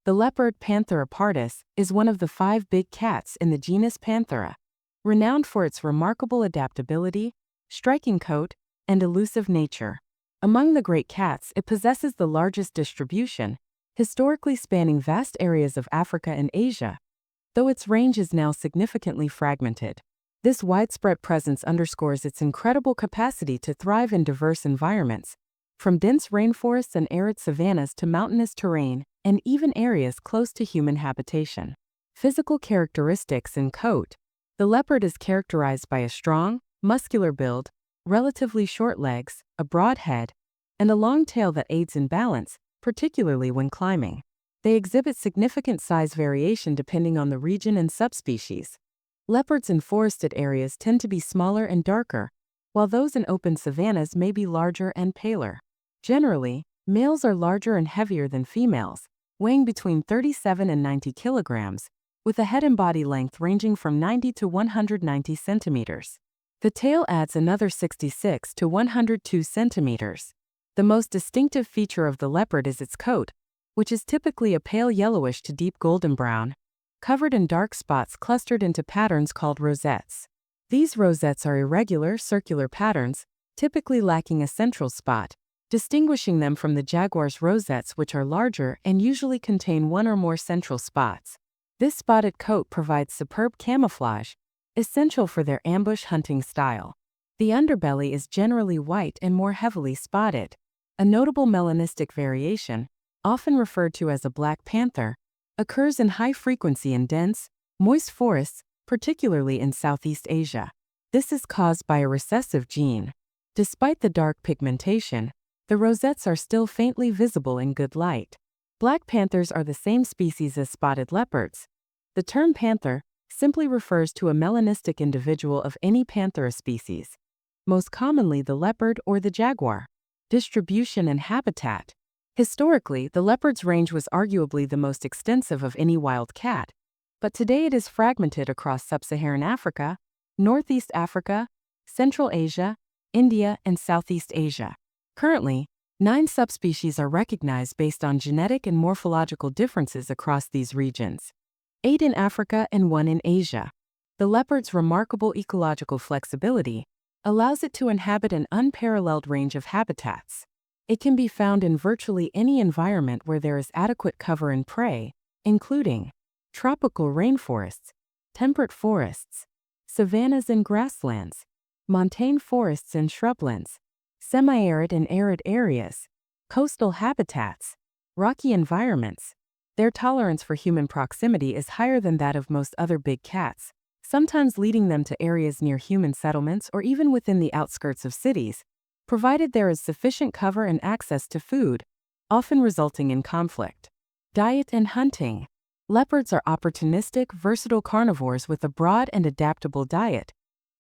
The leopard Panthera pardus is one of the 5 big cats in the genus Panthera, renowned for its remarkable adaptability, striking coat, and elusive nature. Among the great cats, it possesses the largest distribution, historically spanning vast areas of Africa and Asia, though its range is now significantly fragmented. This widespread presence underscores its incredible capacity to thrive in diverse environments, from dense rainforests and arid savannas to mountainous terrain, and even areas close to human habitation. Physical characteristics and coat. The leopard is characterized by a strong, muscular build, relatively short legs, a broad head, and a long tail that aids in balance, particularly when climbing. They exhibit significant size variation depending on the region and subspecies. Leopards in forested areas tend to be smaller and darker, while those in open savannas may be larger and paler. Generally, males are larger and heavier than females, weighing between 37 and 90 kilograms, with a head and body length ranging from 90 to 190 centimeters. The tail adds another 66 to 102 centimeters. The most distinctive feature of the leopard is its coat, which is typically a pale yellowish to deep golden brown, covered in dark spots clustered into patterns called rosettes. These rosettes are irregular, circular patterns, typically lacking a central spot, distinguishing them from the jaguar's rosettes, which are larger and usually contain one or more central spots. This spotted coat provides superb camouflage, essential for their ambush hunting style. The underbelly is generally white and more heavily spotted. A notable melanistic variation, often referred to as a black panther, occurs in high frequency in dense, moist forests, particularly in Southeast Asia. This is caused by a recessive gene. Despite the dark pigmentation, the rosettes are still faintly visible in good light. Black panthers are the same species as spotted leopards. The term panther simply refers to a melanistic individual of any Panthera species, most commonly the leopard or the jaguar. Distribution and habitat. Historically, the leopard's range was arguably the most extensive of any wild cat, but today it is fragmented across sub-Saharan Africa, Northeast Africa, Central Asia, India, and Southeast Asia. Currently, 9 subspecies are recognized based on genetic and morphological differences across these regions, 8 in Africa and 1 in Asia. The leopard's remarkable ecological flexibility allows it to inhabit an unparalleled range of habitats. It can be found in virtually any environment where there is adequate cover and prey, including tropical rainforests, temperate forests, savannas and grasslands, montane forests and shrublands, semi-arid and arid areas, coastal habitats, rocky environments. Their tolerance for human proximity is higher than that of most other big cats, sometimes leading them to areas near human settlements or even within the outskirts of cities, provided there is sufficient cover and access to food, often resulting in conflict. Diet and hunting. Leopards are opportunistic, versatile carnivores with a broad and adaptable diet,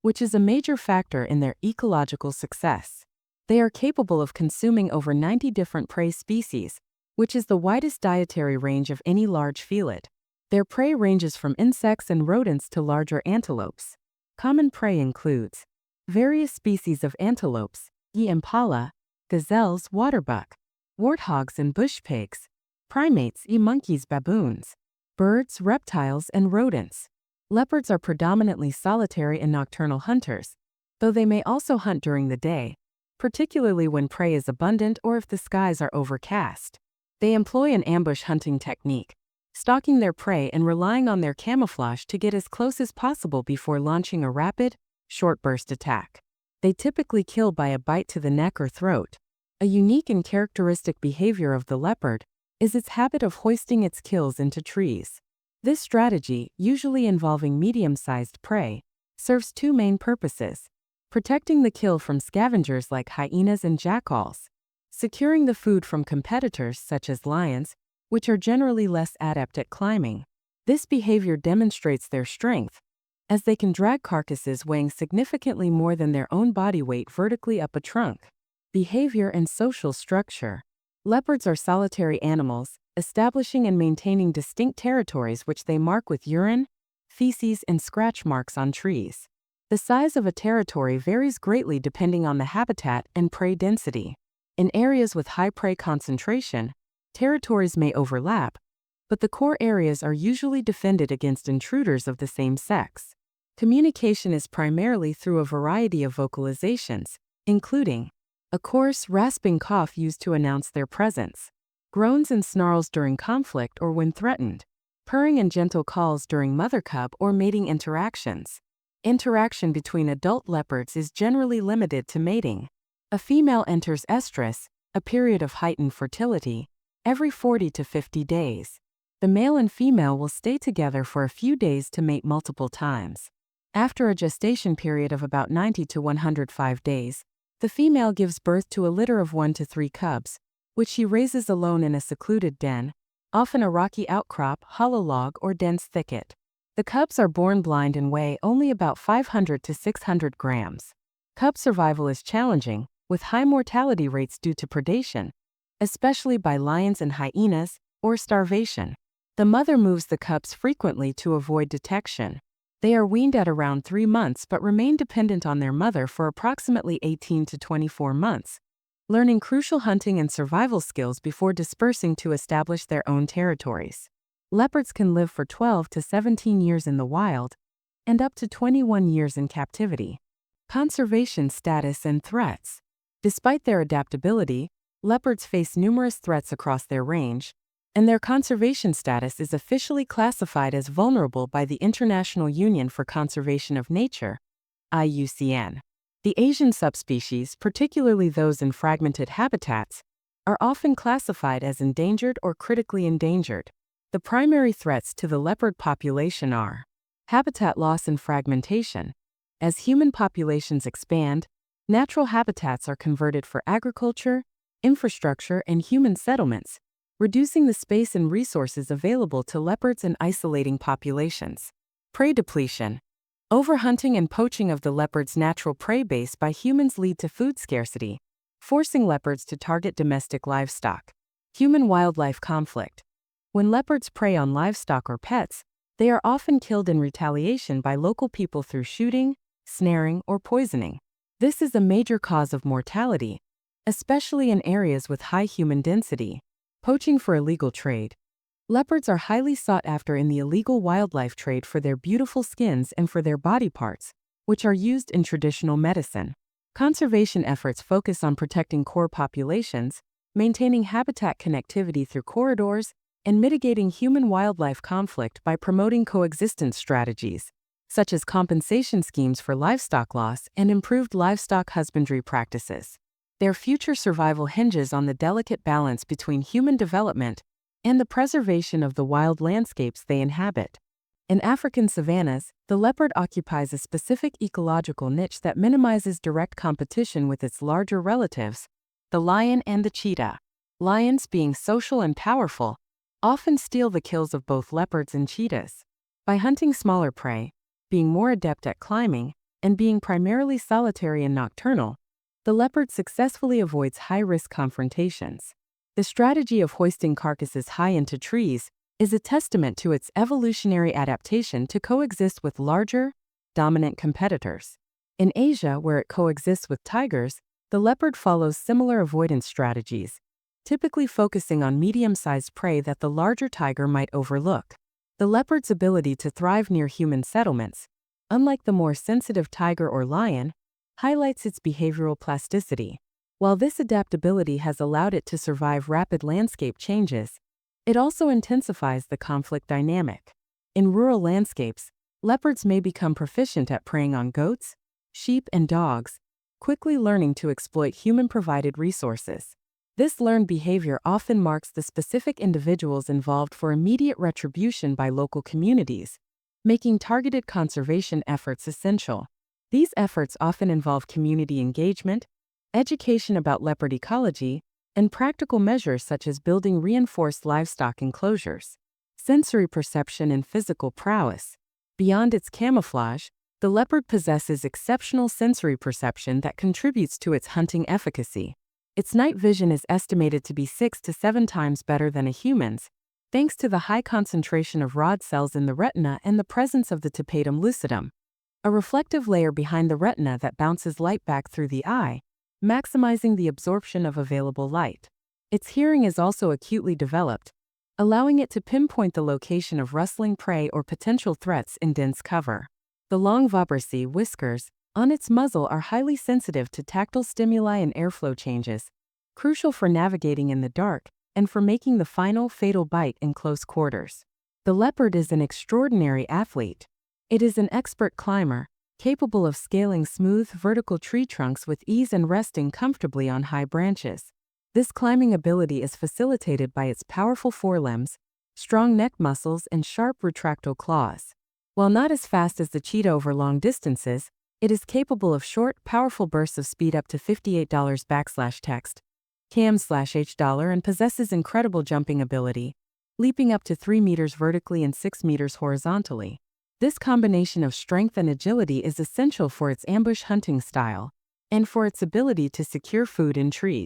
which is a major factor in their ecological success. They are capable of consuming over 90 different prey species, which is the widest dietary range of any large felid. Their prey ranges from insects and rodents to larger antelopes. Common prey includes various species of antelopes, impala, gazelles, waterbuck, warthogs and bush pigs, primates, monkeys, baboons, birds, reptiles, and rodents. Leopards are predominantly solitary and nocturnal hunters, though they may also hunt during the day, particularly when prey is abundant or if the skies are overcast. They employ an ambush hunting technique, stalking their prey and relying on their camouflage to get as close as possible before launching a rapid, short-burst attack. They typically kill by a bite to the neck or throat. A unique and characteristic behavior of the leopard is its habit of hoisting its kills into trees. This strategy, usually involving medium-sized prey, serves 2 main purposes: protecting the kill from scavengers like hyenas and jackals, securing the food from competitors such as lions, which are generally less adept at climbing. This behavior demonstrates their strength, as they can drag carcasses weighing significantly more than their own body weight vertically up a trunk. Behavior and social structure. Leopards are solitary animals, establishing and maintaining distinct territories which they mark with urine, feces, and scratch marks on trees. The size of a territory varies greatly depending on the habitat and prey density. In areas with high prey concentration, territories may overlap, but the core areas are usually defended against intruders of the same sex. Communication is primarily through a variety of vocalizations, including a coarse, rasping cough used to announce their presence, groans and snarls during conflict or when threatened, purring and gentle calls during mother-cub or mating interactions. Interaction between adult leopards is generally limited to mating. A female enters estrus, a period of heightened fertility, every 40 to 50 days. The male and female will stay together for a few days to mate multiple times. After a gestation period of about 90 to 105 days, the female gives birth to a litter of 1 to 3 cubs, which she raises alone in a secluded den, often a rocky outcrop, hollow log, or dense thicket. The cubs are born blind and weigh only about 500 to 600 grams. Cub survival is challenging, with high mortality rates due to predation, especially by lions and hyenas, or starvation. The mother moves the cubs frequently to avoid detection. They are weaned at around 3 months but remain dependent on their mother for approximately 18 to 24 months, learning crucial hunting and survival skills before dispersing to establish their own territories. Leopards can live for 12 to 17 years in the wild and up to 21 years in captivity. Conservation status and threats. Despite their adaptability, leopards face numerous threats across their range, and their conservation status is officially classified as vulnerable by the International Union for Conservation of Nature, IUCN. The Asian subspecies, particularly those in fragmented habitats, are often classified as endangered or critically endangered. The primary threats to the leopard population are habitat loss and fragmentation. As human populations expand, natural habitats are converted for agriculture, infrastructure, and human settlements, reducing the space and resources available to leopards and isolating populations. Prey depletion. Overhunting and poaching of the leopard's natural prey base by humans lead to food scarcity, forcing leopards to target domestic livestock. Human-wildlife conflict. When leopards prey on livestock or pets, they are often killed in retaliation by local people through shooting, snaring, or poisoning. This is a major cause of mortality, especially in areas with high human density. Poaching for illegal trade. Leopards are highly sought after in the illegal wildlife trade for their beautiful skins and for their body parts, which are used in traditional medicine. Conservation efforts focus on protecting core populations, maintaining habitat connectivity through corridors, and mitigating human-wildlife conflict by promoting coexistence strategies, such as compensation schemes for livestock loss and improved livestock husbandry practices. Their future survival hinges on the delicate balance between human development and the preservation of the wild landscapes they inhabit. In African savannas, the leopard occupies a specific ecological niche that minimizes direct competition with its larger relatives, the lion and the cheetah. Lions, being social and powerful, often steal the kills of both leopards and cheetahs. By hunting smaller prey, being more adept at climbing, and being primarily solitary and nocturnal, the leopard successfully avoids high-risk confrontations. The strategy of hoisting carcasses high into trees is a testament to its evolutionary adaptation to coexist with larger, dominant competitors. In Asia, where it coexists with tigers, the leopard follows similar avoidance strategies, typically focusing on medium-sized prey that the larger tiger might overlook. The leopard's ability to thrive near human settlements, unlike the more sensitive tiger or lion, highlights its behavioral plasticity. While this adaptability has allowed it to survive rapid landscape changes, it also intensifies the conflict dynamic. In rural landscapes, leopards may become proficient at preying on goats, sheep, and dogs, quickly learning to exploit human-provided resources. This learned behavior often marks the specific individuals involved for immediate retribution by local communities, making targeted conservation efforts essential. These efforts often involve community engagement, education about leopard ecology, and practical measures such as building reinforced livestock enclosures. Sensory perception and physical prowess. Beyond its camouflage, the leopard possesses exceptional sensory perception that contributes to its hunting efficacy. Its night vision is estimated to be 6 to 7 times better than a human's, thanks to the high concentration of rod cells in the retina and the presence of the tapetum lucidum, a reflective layer behind the retina that bounces light back through the eye, maximizing the absorption of available light. Its hearing is also acutely developed, allowing it to pinpoint the location of rustling prey or potential threats in dense cover. The long vibrissae whiskers on its muzzle are highly sensitive to tactile stimuli and airflow changes, crucial for navigating in the dark and for making the final fatal bite in close quarters. The leopard is an extraordinary athlete. It is an expert climber, capable of scaling smooth vertical tree trunks with ease and resting comfortably on high branches. This climbing ability is facilitated by its powerful forelimbs, strong neck muscles, and sharp retractile claws. While not as fast as the cheetah over long distances, it is capable of short, powerful bursts of speed up to $58 cam/h$ and possesses incredible jumping ability, leaping up to 3 meters vertically and 6 meters horizontally. This combination of strength and agility is essential for its ambush hunting style and for its ability to secure food in trees.